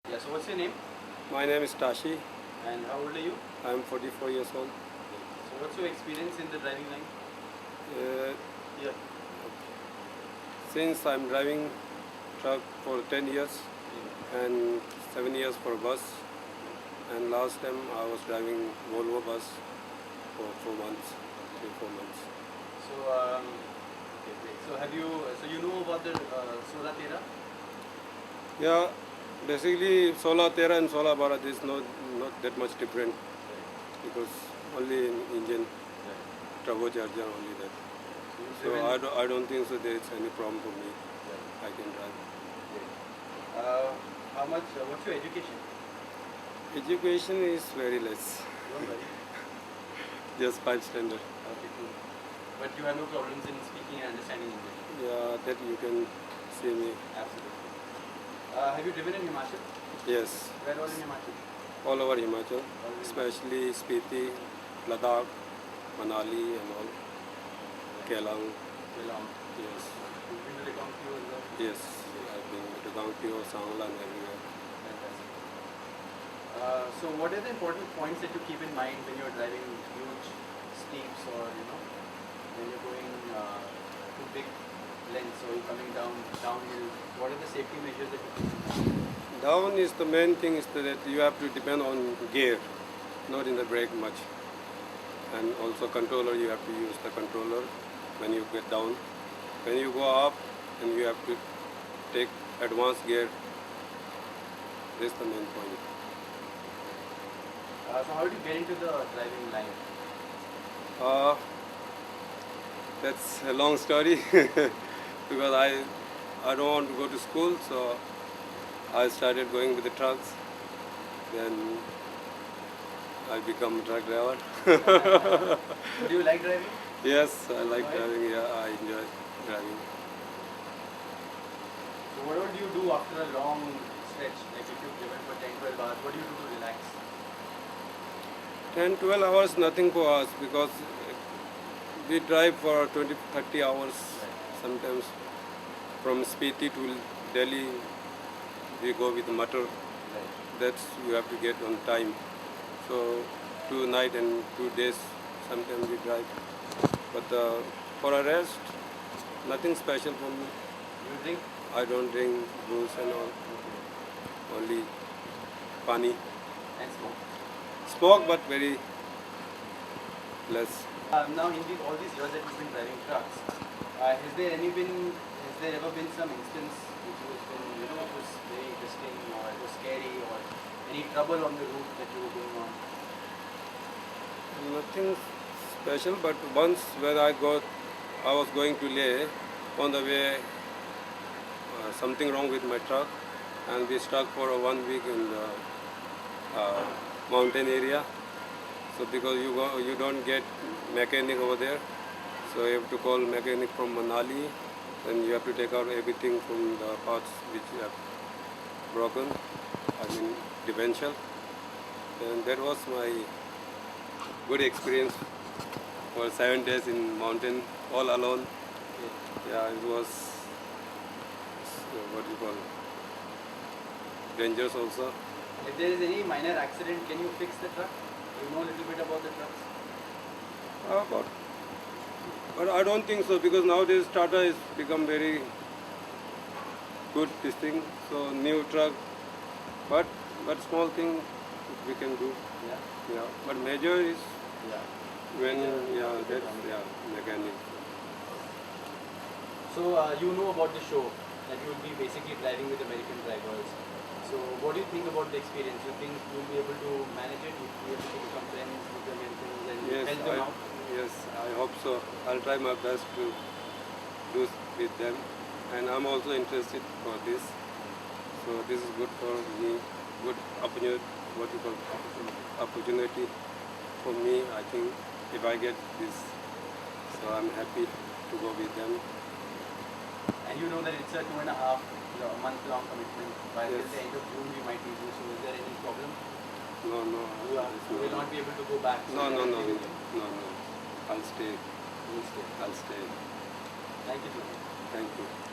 Yeah, so what's your name My name is Tashi. and how old are you? I am 44 years old. So what's your experience in the driving line? Uh, Yeah. since I'm driving truck for 10 years Yeah. and 7 years for bus, and last time I was driving Volvo bus for 4 months, 3 4 months. So okay, great. So have you so you know about the Sola Tera? Yeah, basically Sola Terra and Sola Bharat is not that much different Right. because only in engine Right. turbocharger only that. So you've So driven. I don't think so there is any problem for me. Right. I can drive. Great. How much? What's your education? Education is very less, Don't worry. just 5 standard. Okay, cool. But you have no problems in speaking and understanding English. Yeah, that you can see me. Absolutely. Have you driven in Himachal? Yes, Where all in Himachal? all over Himachal, All in especially Spiti, Ladakh, Manali and all, Kelang. Geelong. Yes, You've been to Rekongpio as well? yes, I've been to Gangpio, Sangla and everywhere. Fantastic. So what are the important points that you keep in mind when you're driving huge steeps or when you're going to big lengths or you're coming downhill? What are the safety measures that you keep in mind? Down is the main thing is that you have to depend on gear, not in the brake much. And also controller, you have to use the controller when you get down. When you go up, and you have to take advanced gear. This is the main point. So how did you get into the driving line? Uh, that's a long story because I don't want to go to school, so I started going with the trucks. Then I become a truck driver. So do you like driving? Yes, I like Why? driving. Yeah, I enjoy driving. So what would you do after a long stretch? Like if you've driven for 10-12 hours, what do you do to relax? 10 12 hours nothing for us because we drive for 20 30 hours Right. sometimes. From Spiti to Delhi, we go with motor. Right. That's you have to get on time. So 2 night and 2 days sometimes we drive. But for a rest, nothing special for me. You drink? I don't drink booze and all. Only pani. And smoke. Smoke, but very less. Now in all these years that you've been driving trucks, has there ever been some instance which was been, it was very interesting or it was scary or any trouble on the route that you were going on? Nothing special, but once when I was going to Leh. On the way, something wrong with my truck, and we stuck for 1 week in the mountain area. So because you don't get mechanic over there, so you have to call mechanic from Manali, and you have to take out everything from the parts which have broken. I mean differential, and that was my good experience for 7 days in mountain all alone. Yeah, it was what do you call dangerous also. If there is any minor accident, can you fix the truck? You know a little bit about the trucks? But I don't think so because nowadays Tata has become very good this thing. So new truck, but small thing we can do. Yeah. Yeah, but major is Yeah. when Major, that's mechanic. So you know about the show that you will be basically driving with American drivers. So what do you think about the experience? You think you will be able to manage it? You will be able to become friends with the Americans and help them out? Yes, I hope so. I'll try my best to do with them, and I'm also interested for this. So this is good for me, good opportunity. What you call opportunity for me. I think if I get this, so I'm happy to go with them. And you know that it's a 2.5 month-long commitment. By Yes. the end of June, we might need you. So is there any problem? No, You will not be able to go back. No. I'll stay. You will stay. I'll stay. Thank you. Thank you.